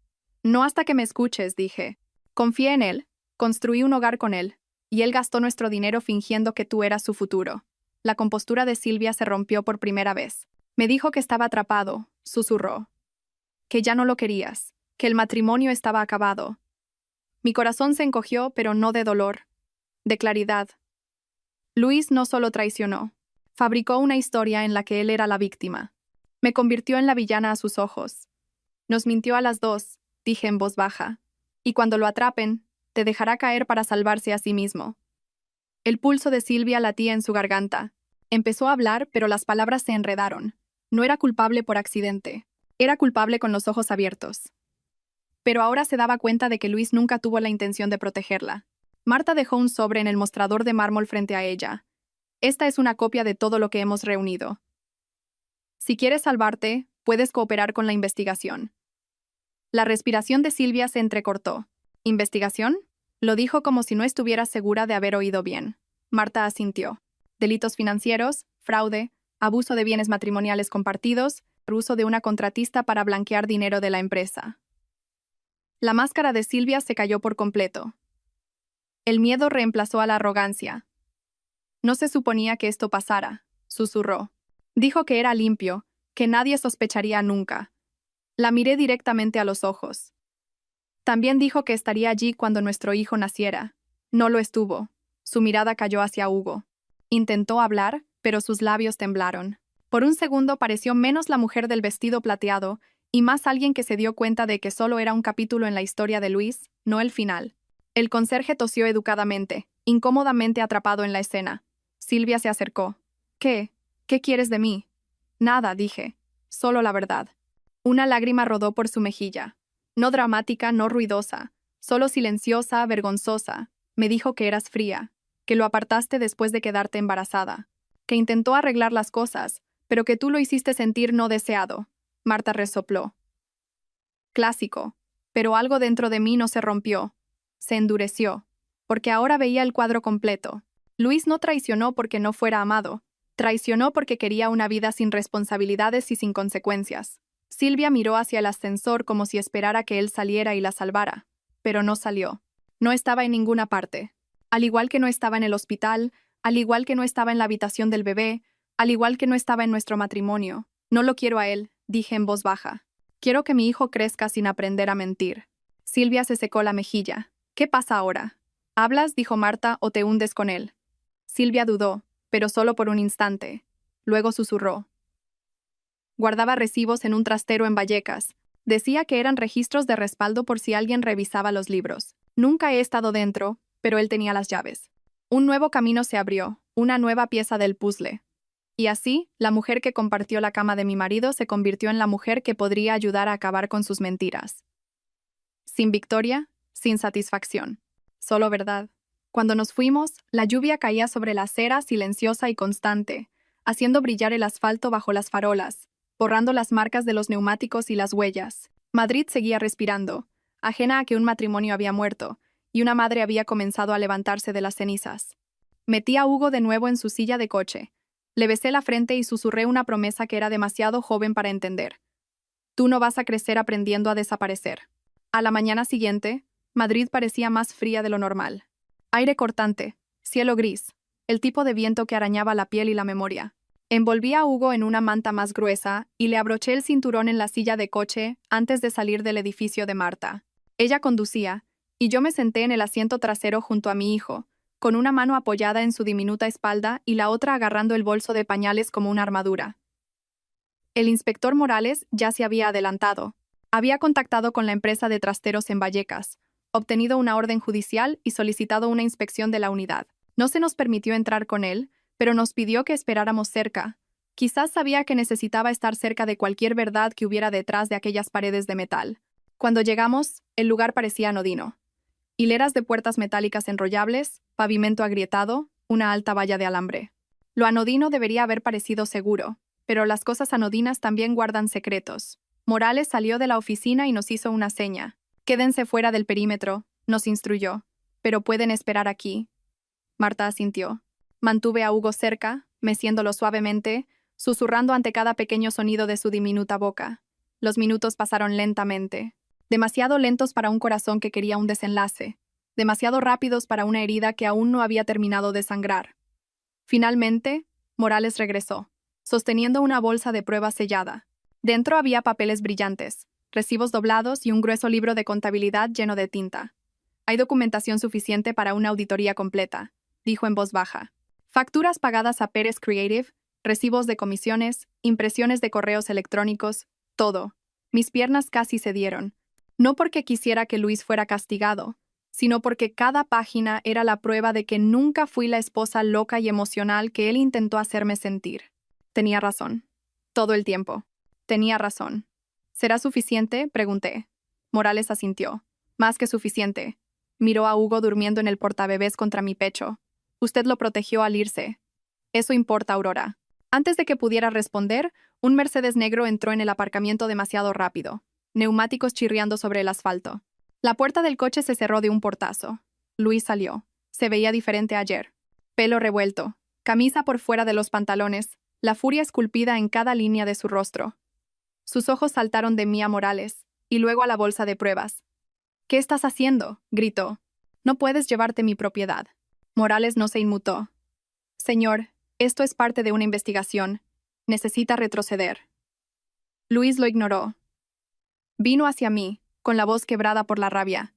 No hasta que me escuches, dije. Confié en él. Construí un hogar con él. Y él gastó nuestro dinero fingiendo que tú eras su futuro. La compostura de Silvia se rompió por primera vez. Me dijo que estaba atrapado, susurró. Que ya no lo querías, que el matrimonio estaba acabado. Mi corazón se encogió, pero no de dolor, de claridad. Luis no solo traicionó, fabricó una historia en la que él era la víctima. Me convirtió en la villana a sus ojos. Nos mintió a las dos, dije en voz baja. Y cuando lo atrapen, te dejará caer para salvarse a sí mismo. El pulso de Silvia latía en su garganta. Empezó a hablar, pero las palabras se enredaron. No era culpable por accidente. Era culpable con los ojos abiertos. Pero ahora se daba cuenta de que Luis nunca tuvo la intención de protegerla. Marta dejó un sobre en el mostrador de mármol frente a ella. Esta es una copia de todo lo que hemos reunido. Si quieres salvarte, puedes cooperar con la investigación. La respiración de Silvia se entrecortó. ¿Investigación? Lo dijo como si no estuviera segura de haber oído bien. Marta asintió. Delitos financieros, fraude, abuso de bienes matrimoniales compartidos, uso de una contratista para blanquear dinero de la empresa. La máscara de Silvia se cayó por completo. El miedo reemplazó a la arrogancia. No se suponía que esto pasara, susurró. Dijo que era limpio, que nadie sospecharía nunca. La miré directamente a los ojos. También dijo que estaría allí cuando nuestro hijo naciera. No lo estuvo. Su mirada cayó hacia Hugo. Intentó hablar, pero sus labios temblaron. Por un segundo pareció menos la mujer del vestido plateado y más alguien que se dio cuenta de que solo era un capítulo en la historia de Luis, no el final. El conserje tosió educadamente, incómodamente atrapado en la escena. Silvia se acercó. ¿Qué? ¿Qué quieres de mí? Nada, dije. Solo la verdad. Una lágrima rodó por su mejilla. No dramática, no ruidosa, solo silenciosa, vergonzosa. Me dijo que eras fría, que lo apartaste después de quedarte embarazada, que intentó arreglar las cosas, pero que tú lo hiciste sentir no deseado. Marta resopló. Clásico, pero algo dentro de mí no se rompió. Se endureció, porque ahora veía el cuadro completo. Luis no traicionó porque no fuera amado. Traicionó porque quería una vida sin responsabilidades y sin consecuencias. Silvia miró hacia el ascensor como si esperara que él saliera y la salvara, pero no salió. No estaba en ninguna parte. Al igual que no estaba en el hospital, al igual que no estaba en la habitación del bebé, al igual que no estaba en nuestro matrimonio. No lo quiero a él, dije en voz baja. Quiero que mi hijo crezca sin aprender a mentir. Silvia se secó la mejilla. ¿Qué pasa ahora? ¿Hablas, dijo Marta, o te hundes con él? Silvia dudó, pero solo por un instante. Luego susurró. Guardaba recibos en un trastero en Vallecas. Decía que eran registros de respaldo por si alguien revisaba los libros. Nunca he estado dentro, pero él tenía las llaves. Un nuevo camino se abrió, una nueva pieza del puzzle. Y así, la mujer que compartió la cama de mi marido se convirtió en la mujer que podría ayudar a acabar con sus mentiras. Sin victoria, sin satisfacción. Solo verdad. Cuando nos fuimos, la lluvia caía sobre la acera silenciosa y constante, haciendo brillar el asfalto bajo las farolas, borrando las marcas de los neumáticos y las huellas. Madrid seguía respirando, ajena a que un matrimonio había muerto, y una madre había comenzado a levantarse de las cenizas. Metí a Hugo de nuevo en su silla de coche. Le besé la frente y susurré una promesa que era demasiado joven para entender. Tú no vas a crecer aprendiendo a desaparecer. A la mañana siguiente, Madrid parecía más fría de lo normal. Aire cortante, cielo gris, el tipo de viento que arañaba la piel y la memoria. Envolví a Hugo en una manta más gruesa y le abroché el cinturón en la silla de coche antes de salir del edificio de Marta. Ella conducía, y yo me senté en el asiento trasero junto a mi hijo, con una mano apoyada en su diminuta espalda y la otra agarrando el bolso de pañales como una armadura. El inspector Morales ya se había adelantado. Había contactado con la empresa de trasteros en Vallecas, obtenido una orden judicial y solicitado una inspección de la unidad. No se nos permitió entrar con él, pero nos pidió que esperáramos cerca. Quizás sabía que necesitaba estar cerca de cualquier verdad que hubiera detrás de aquellas paredes de metal. Cuando llegamos, el lugar parecía anodino. Hileras de puertas metálicas enrollables, pavimento agrietado, una alta valla de alambre. Lo anodino debería haber parecido seguro, pero las cosas anodinas también guardan secretos. Morales salió de la oficina y nos hizo una seña. «Quédense fuera del perímetro», nos instruyó. «Pero pueden esperar aquí». Marta asintió. Mantuve a Hugo cerca, meciéndolo suavemente, susurrando ante cada pequeño sonido de su diminuta boca. Los minutos pasaron lentamente. Demasiado lentos para un corazón que quería un desenlace. Demasiado rápidos para una herida que aún no había terminado de sangrar. Finalmente, Morales regresó, sosteniendo una bolsa de pruebas sellada. Dentro había papeles brillantes, recibos doblados y un grueso libro de contabilidad lleno de tinta. «Hay documentación suficiente para una auditoría completa», dijo en voz baja. «Facturas pagadas a Pérez Creative, recibos de comisiones, impresiones de correos electrónicos, todo». Mis piernas casi cedieron. No porque quisiera que Luis fuera castigado, sino porque cada página era la prueba de que nunca fui la esposa loca y emocional que él intentó hacerme sentir. Tenía razón. Todo el tiempo. Tenía razón. «¿Será suficiente?», pregunté. Morales asintió. «Más que suficiente». Miró a Hugo durmiendo en el portabebés contra mi pecho. «Usted lo protegió al irse». «Eso importa, Aurora». Antes de que pudiera responder, un Mercedes negro entró en el aparcamiento demasiado rápido, neumáticos chirriando sobre el asfalto. La puerta del coche se cerró de un portazo. Luis salió. Se veía diferente ayer. Pelo revuelto, camisa por fuera de los pantalones, la furia esculpida en cada línea de su rostro. Sus ojos saltaron de mí a Morales, y luego a la bolsa de pruebas. «¿Qué estás haciendo?», gritó. «No puedes llevarte mi propiedad». Morales no se inmutó. «Señor, esto es parte de una investigación. Necesita retroceder». Luis lo ignoró. Vino hacia mí, con la voz quebrada por la rabia.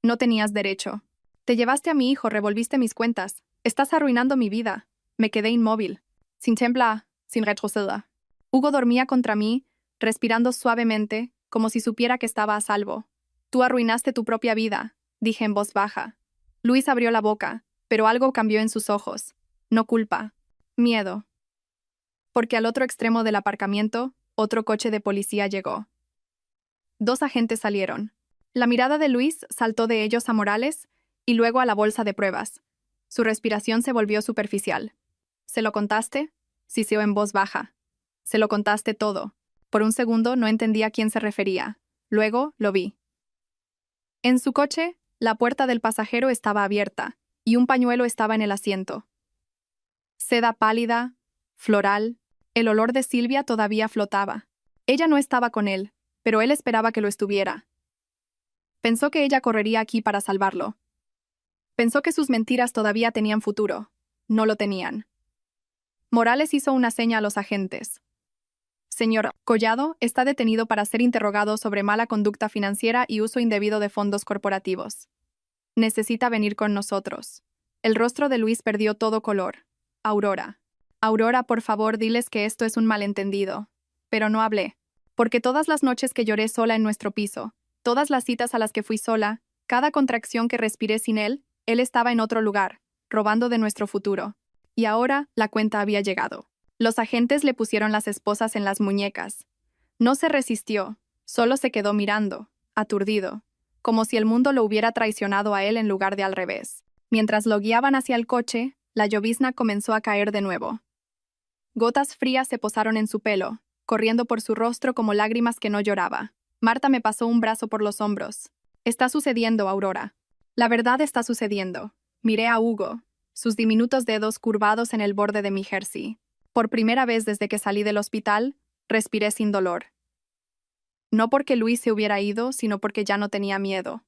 «No tenías derecho. Te llevaste a mi hijo, revolviste mis cuentas. Estás arruinando mi vida». Me quedé inmóvil, sin temblar, sin retroceder. Hugo dormía contra mí, respirando suavemente, como si supiera que estaba a salvo. «Tú arruinaste tu propia vida», dije en voz baja. Luis abrió la boca, pero algo cambió en sus ojos. No culpa, miedo. Porque al otro extremo del aparcamiento, otro coche de policía llegó. 2 agentes salieron. La mirada de Luis saltó de ellos a Morales y luego a la bolsa de pruebas. Su respiración se volvió superficial. «¿Se lo contaste?», siseó en voz baja. «Se lo contaste todo». Por un segundo no entendía a quién se refería. Luego lo vi. En su coche, la puerta del pasajero estaba abierta y un pañuelo estaba en el asiento. Seda pálida, floral, el olor de Silvia todavía flotaba. Ella no estaba con él, pero él esperaba que lo estuviera. Pensó que ella correría aquí para salvarlo. Pensó que sus mentiras todavía tenían futuro. No lo tenían. Morales hizo una seña a los agentes. «Señor Collado está detenido para ser interrogado sobre mala conducta financiera y uso indebido de fondos corporativos. Necesita venir con nosotros». El rostro de Luis perdió todo color. «Aurora. Aurora, por favor, diles que esto es un malentendido». Pero no hablé. Porque todas las noches que lloré sola en nuestro piso, todas las citas a las que fui sola, cada contracción que respiré sin él estaba en otro lugar, robando de nuestro futuro. Y ahora la cuenta había llegado. Los agentes le pusieron las esposas en las muñecas. No se resistió, solo se quedó mirando, aturdido, como si el mundo lo hubiera traicionado a él en lugar de al revés. Mientras lo guiaban hacia el coche, la llovizna comenzó a caer de nuevo. Gotas frías se posaron en su pelo, corriendo por su rostro como lágrimas que no lloraba. Marta me pasó un brazo por los hombros. «Está sucediendo, Aurora. La verdad está sucediendo». Miré a Hugo, sus diminutos dedos curvados en el borde de mi jersey. Por primera vez desde que salí del hospital, respiré sin dolor. No porque Luis se hubiera ido, sino porque ya no tenía miedo.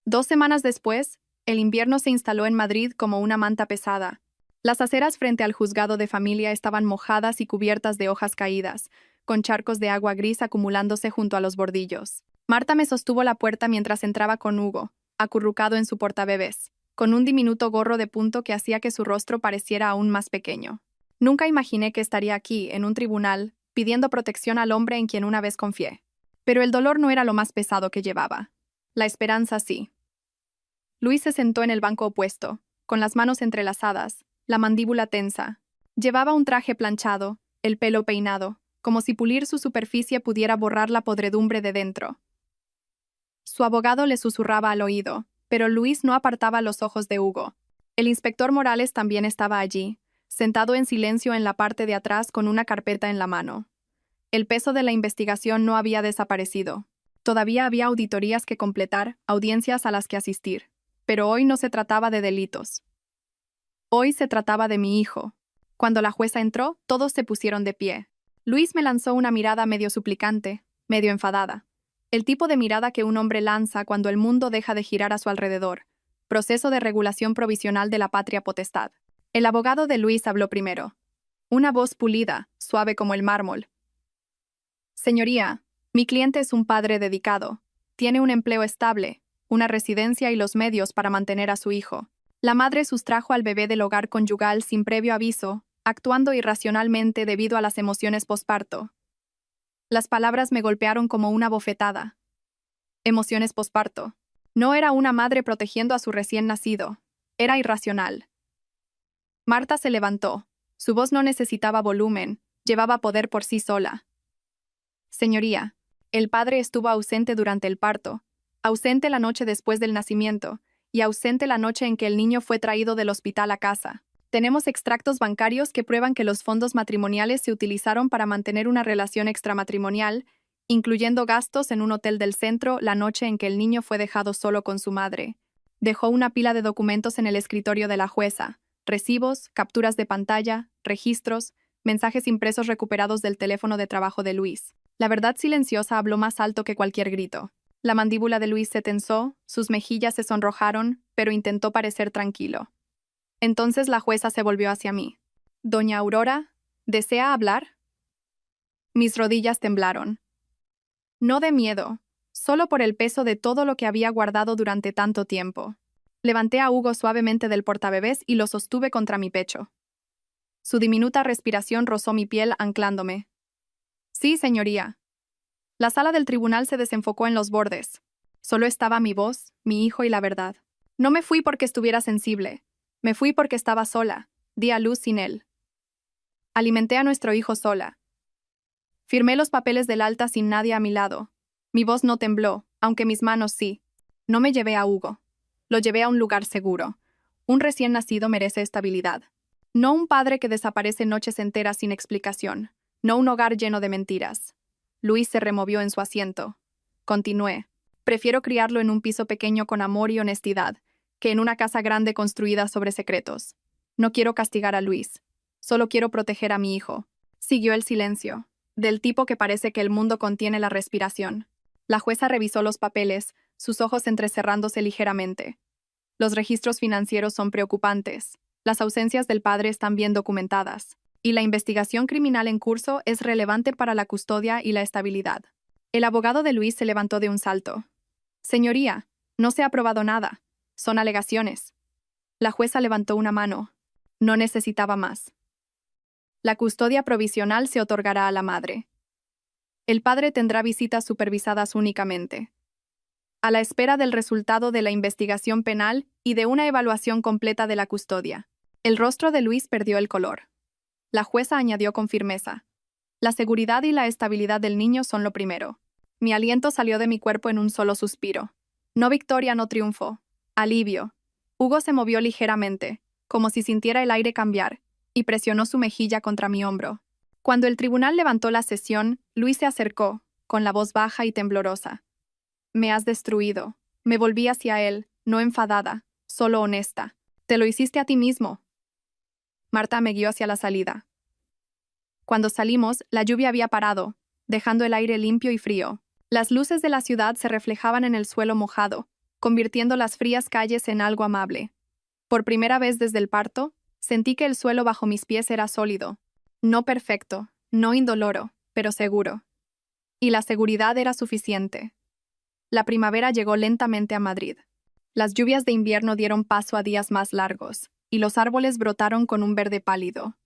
2 semanas después, el invierno se instaló en Madrid como una manta pesada. Las aceras frente al juzgado de familia estaban mojadas y cubiertas de hojas caídas, con charcos de agua gris acumulándose junto a los bordillos. Marta me sostuvo la puerta mientras entraba con Hugo, acurrucado en su portabebés. con un diminuto gorro de punto que hacía que su rostro pareciera aún más pequeño. Nunca imaginé que estaría aquí, en un tribunal, pidiendo protección al hombre en quien una vez confié. Pero el dolor no era lo más pesado que llevaba. La esperanza sí. Luis se sentó en el banco opuesto, con las manos entrelazadas, la mandíbula tensa. Llevaba un traje planchado, el pelo peinado, como si pulir su superficie pudiera borrar la podredumbre de dentro. Su abogado le susurraba al oído, pero Luis no apartaba los ojos de Hugo. El inspector Morales también estaba allí, sentado en silencio en la parte de atrás con una carpeta en la mano. El peso de la investigación no había desaparecido. Todavía había auditorías que completar, audiencias a las que asistir. Pero hoy no se trataba de delitos. Hoy se trataba de mi hijo. Cuando la jueza entró, todos se pusieron de pie. Luis me lanzó una mirada medio suplicante, medio enfadada. El tipo de mirada que un hombre lanza cuando el mundo deja de girar a su alrededor. Proceso de regulación provisional de la patria potestad. El abogado de Luis habló primero. Una voz pulida, suave como el mármol. Señoría, mi cliente es un padre dedicado. Tiene un empleo estable, una residencia y los medios para mantener a su hijo. La madre sustrajo al bebé del hogar conyugal sin previo aviso, actuando irracionalmente debido a las emociones posparto. Las palabras me golpearon como una bofetada. Emociones posparto. No era una madre protegiendo a su recién nacido. Era irracional. Marta se levantó. Su voz no necesitaba volumen, llevaba poder por sí sola. Señoría, el padre estuvo ausente durante el parto, ausente la noche después del nacimiento, y ausente la noche en que el niño fue traído del hospital a casa. Tenemos extractos bancarios que prueban que los fondos matrimoniales se utilizaron para mantener una relación extramatrimonial, incluyendo gastos en un hotel del centro la noche en que el niño fue dejado solo con su madre. Dejó una pila de documentos en el escritorio de la jueza, recibos, capturas de pantalla, registros, mensajes impresos recuperados del teléfono de trabajo de Luis. La verdad silenciosa habló más alto que cualquier grito. La mandíbula de Luis se tensó, sus mejillas se sonrojaron, pero intentó parecer tranquilo. Entonces la jueza se volvió hacia mí. «Doña Aurora, ¿desea hablar?» Mis rodillas temblaron. No de miedo, solo por el peso de todo lo que había guardado durante tanto tiempo. Levanté a Hugo suavemente del portabebés y lo sostuve contra mi pecho. Su diminuta respiración rozó mi piel anclándome. «Sí, señoría». La sala del tribunal se desenfocó en los bordes. Solo estaba mi voz, mi hijo y la verdad. No me fui porque estuviera sensible. Me fui porque estaba sola. Di a luz sin él. Alimenté a nuestro hijo sola. Firmé los papeles del alta sin nadie a mi lado. Mi voz no tembló, aunque mis manos sí. No me llevé a Hugo. Lo llevé a un lugar seguro. Un recién nacido merece estabilidad. No un padre que desaparece noches enteras sin explicación. No un hogar lleno de mentiras. Luis se removió en su asiento. Continué. Prefiero criarlo en un piso pequeño con amor y honestidad, que en una casa grande construida sobre secretos. No quiero castigar a Luis. Solo quiero proteger a mi hijo. Siguió el silencio, del tipo que parece que el mundo contiene la respiración. La jueza revisó los papeles, sus ojos entrecerrándose ligeramente. Los registros financieros son preocupantes. Las ausencias del padre están bien documentadas. Y la investigación criminal en curso es relevante para la custodia y la estabilidad. El abogado de Luis se levantó de un salto. Señoría, no se ha probado nada. Son alegaciones. La jueza levantó una mano. No necesitaba más. La custodia provisional se otorgará a la madre. El padre tendrá visitas supervisadas únicamente. A la espera del resultado de la investigación penal y de una evaluación completa de la custodia. El rostro de Luis perdió el color. La jueza añadió con firmeza. La seguridad y la estabilidad del niño son lo primero. Mi aliento salió de mi cuerpo en un solo suspiro. No victoria, no triunfo. Alivio. Hugo se movió ligeramente, como si sintiera el aire cambiar, y presionó su mejilla contra mi hombro. Cuando el tribunal levantó la sesión, Luis se acercó, con la voz baja y temblorosa. Me has destruido. Me volví hacia él, no enfadada, solo honesta. Te lo hiciste a ti mismo. Marta me guió hacia la salida. Cuando salimos, la lluvia había parado, dejando el aire limpio y frío. Las luces de la ciudad se reflejaban en el suelo mojado, convirtiendo las frías calles en algo amable. Por primera vez desde el parto, sentí que el suelo bajo mis pies era sólido. No perfecto, no indoloro, pero seguro. Y la seguridad era suficiente. La primavera llegó lentamente a Madrid. Las lluvias de invierno dieron paso a días más largos, y los árboles brotaron con un verde pálido.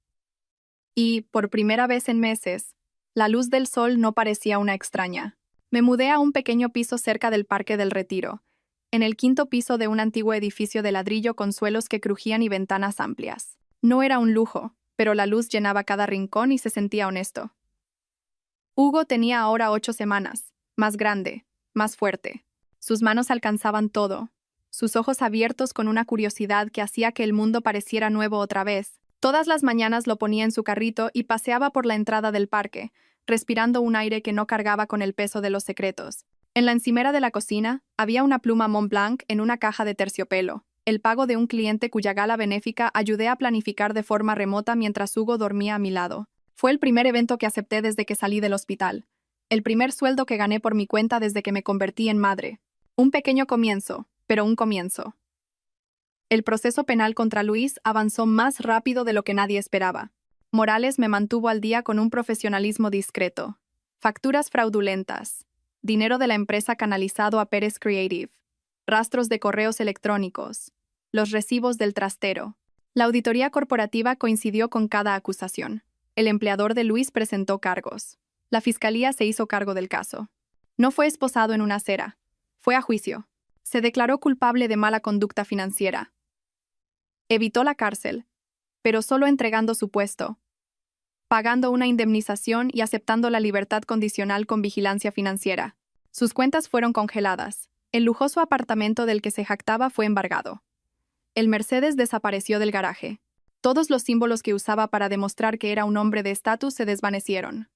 Y, por primera vez en meses, la luz del sol no parecía una extraña. Me mudé a un pequeño piso cerca del Parque del Retiro, en el quinto piso de un antiguo edificio de ladrillo con suelos que crujían y ventanas amplias. No era un lujo, pero la luz llenaba cada rincón y se sentía honesto. Hugo tenía ahora 8 semanas, más grande, más fuerte. Sus manos alcanzaban todo, sus ojos abiertos con una curiosidad que hacía que el mundo pareciera nuevo otra vez. Todas las mañanas lo ponía en su carrito y paseaba por la entrada del parque, respirando un aire que no cargaba con el peso de los secretos. En la encimera de la cocina había una pluma Montblanc en una caja de terciopelo, el pago de un cliente cuya gala benéfica ayudé a planificar de forma remota mientras Hugo dormía a mi lado. Fue el primer evento que acepté desde que salí del hospital. El primer sueldo que gané por mi cuenta desde que me convertí en madre. Un pequeño comienzo, pero un comienzo. El proceso penal contra Luis avanzó más rápido de lo que nadie esperaba. Morales me mantuvo al día con un profesionalismo discreto. Facturas fraudulentas, dinero de la empresa canalizado a Pérez Creative, rastros de correos electrónicos, los recibos del trastero. La auditoría corporativa coincidió con cada acusación. El empleador de Luis presentó cargos. La fiscalía se hizo cargo del caso. No fue esposado en una acera. Fue a juicio. Se declaró culpable de mala conducta financiera. Evitó la cárcel, pero solo entregando su puesto, pagando una indemnización y aceptando la libertad condicional con vigilancia financiera. Sus cuentas fueron congeladas. El lujoso apartamento del que se jactaba fue embargado. El Mercedes desapareció del garaje. Todos los símbolos que usaba para demostrar que era un hombre de estatus se desvanecieron.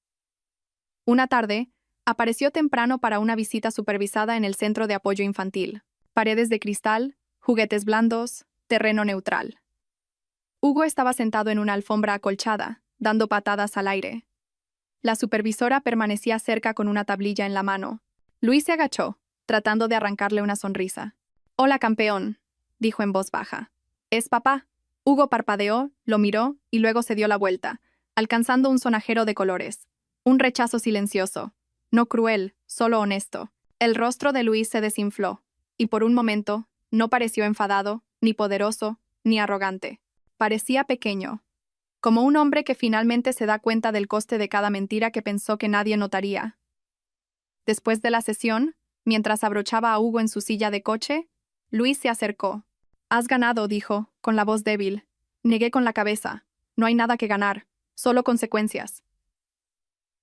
Una tarde, apareció temprano para una visita supervisada en el centro de apoyo infantil. Paredes de cristal, juguetes blandos, terreno neutral. Hugo estaba sentado en una alfombra acolchada, dando patadas al aire. La supervisora permanecía cerca con una tablilla en la mano. Luis se agachó, tratando de arrancarle una sonrisa. «Hola, campeón», dijo en voz baja. «¿Es papá?» Hugo parpadeó, lo miró y luego se dio la vuelta, alcanzando un sonajero de colores. Un rechazo silencioso. No cruel, solo honesto. El rostro de Luis se desinfló, y por un momento no pareció enfadado, ni poderoso, ni arrogante. Parecía pequeño, como un hombre que finalmente se da cuenta del coste de cada mentira que pensó que nadie notaría. Después de la sesión, mientras abrochaba a Hugo en su silla de coche, Luis se acercó. «Has ganado», dijo, con la voz débil. Negué con la cabeza. «No hay nada que ganar, solo consecuencias».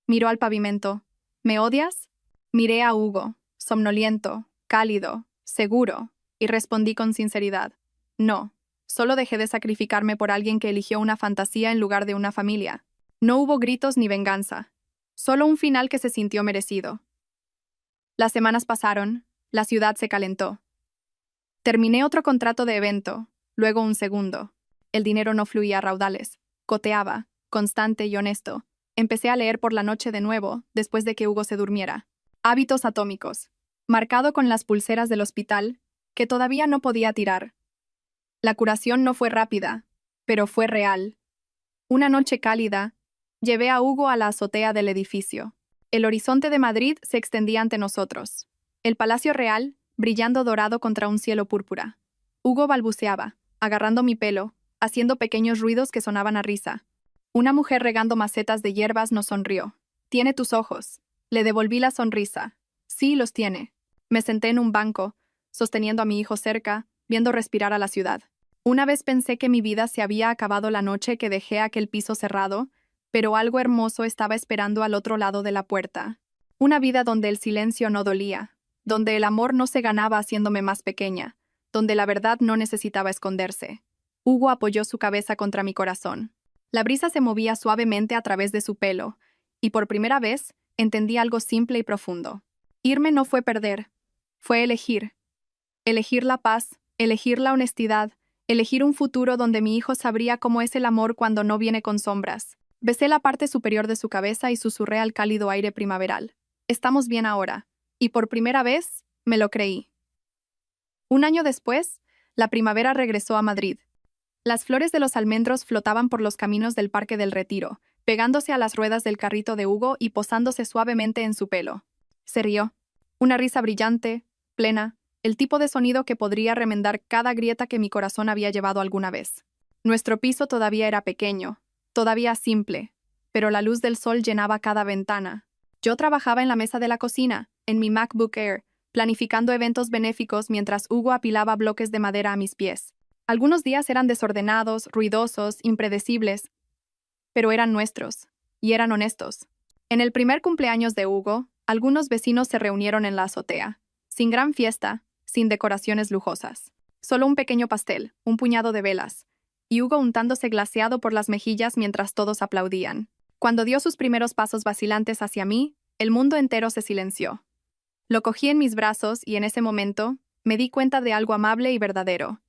Miró al pavimento. «¿Me odias?» Miré a Hugo, somnoliento, cálido, seguro, y respondí con sinceridad. «No, solo dejé de sacrificarme por alguien que eligió una fantasía en lugar de una familia». No hubo gritos ni venganza, solo un final que se sintió merecido. Las semanas pasaron, la ciudad se calentó. Terminé otro contrato de evento, luego un segundo. El dinero no fluía a raudales. Coteaba, constante y honesto. Empecé a leer por la noche de nuevo, después de que Hugo se durmiera. Hábitos atómicos. Marcado con las pulseras del hospital, que todavía no podía tirar. La curación no fue rápida, pero fue real. Una noche cálida, llevé a Hugo a la azotea del edificio. El horizonte de Madrid se extendía ante nosotros. El Palacio Real, brillando dorado contra un cielo púrpura. Hugo balbuceaba, agarrando mi pelo, haciendo pequeños ruidos que sonaban a risa. Una mujer regando macetas de hierbas nos sonrió. «Tiene tus ojos». Le devolví la sonrisa. «Sí, los tiene». Me senté en un banco, sosteniendo a mi hijo cerca, viendo respirar a la ciudad. Una vez pensé que mi vida se había acabado la noche que dejé aquel piso cerrado, pero algo hermoso estaba esperando al otro lado de la puerta. Una vida donde el silencio no dolía, donde el amor no se ganaba haciéndome más pequeña, donde la verdad no necesitaba esconderse. Hugo apoyó su cabeza contra mi corazón. La brisa se movía suavemente a través de su pelo, y por primera vez entendí algo simple y profundo. Irme no fue perder, fue elegir. Elegir la paz, elegir la honestidad, elegir un futuro donde mi hijo sabría cómo es el amor cuando no viene con sombras. Besé la parte superior de su cabeza y susurré al cálido aire primaveral. «Estamos bien ahora». Y por primera vez, me lo creí. Un año después, la primavera regresó a Madrid. Las flores de los almendros flotaban por los caminos del Parque del Retiro, pegándose a las ruedas del carrito de Hugo y posándose suavemente en su pelo. Se rió. Una risa brillante, plena, el tipo de sonido que podría remendar cada grieta que mi corazón había llevado alguna vez. Nuestro piso todavía era pequeño, todavía simple, pero la luz del sol llenaba cada ventana. Yo trabajaba en la mesa de la cocina, en mi MacBook Air, planificando eventos benéficos mientras Hugo apilaba bloques de madera a mis pies. Algunos días eran desordenados, ruidosos, impredecibles, pero eran nuestros, y eran honestos. En el primer cumpleaños de Hugo, algunos vecinos se reunieron en la azotea, sin gran fiesta, sin decoraciones lujosas. Solo un pequeño pastel, un puñado de velas, y Hugo untándose glaseado por las mejillas mientras todos aplaudían. Cuando dio sus primeros pasos vacilantes hacia mí, el mundo entero se silenció. Lo cogí en mis brazos y en ese momento me di cuenta de algo amable y verdadero.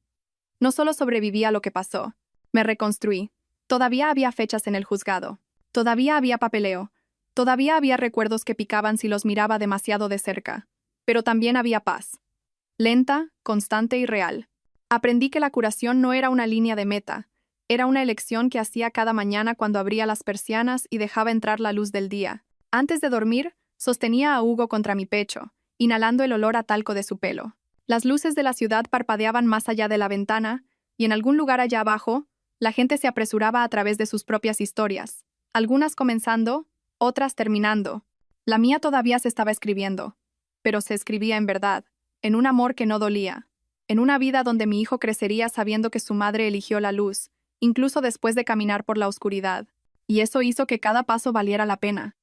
No solo sobreviví a lo que pasó, me reconstruí. Todavía había fechas en el juzgado. Todavía había papeleo. Todavía había recuerdos que picaban si los miraba demasiado de cerca. Pero también había paz. Lenta, constante y real. Aprendí que la curación no era una línea de meta. Era una elección que hacía cada mañana cuando abría las persianas y dejaba entrar la luz del día. Antes de dormir, sostenía a Hugo contra mi pecho, inhalando el olor a talco de su pelo. Las luces de la ciudad parpadeaban más allá de la ventana, y en algún lugar allá abajo, la gente se apresuraba a través de sus propias historias, algunas comenzando, otras terminando. La mía todavía se estaba escribiendo, pero se escribía en verdad, en un amor que no dolía, en una vida donde mi hijo crecería sabiendo que su madre eligió la luz, incluso después de caminar por la oscuridad, y eso hizo que cada paso valiera la pena.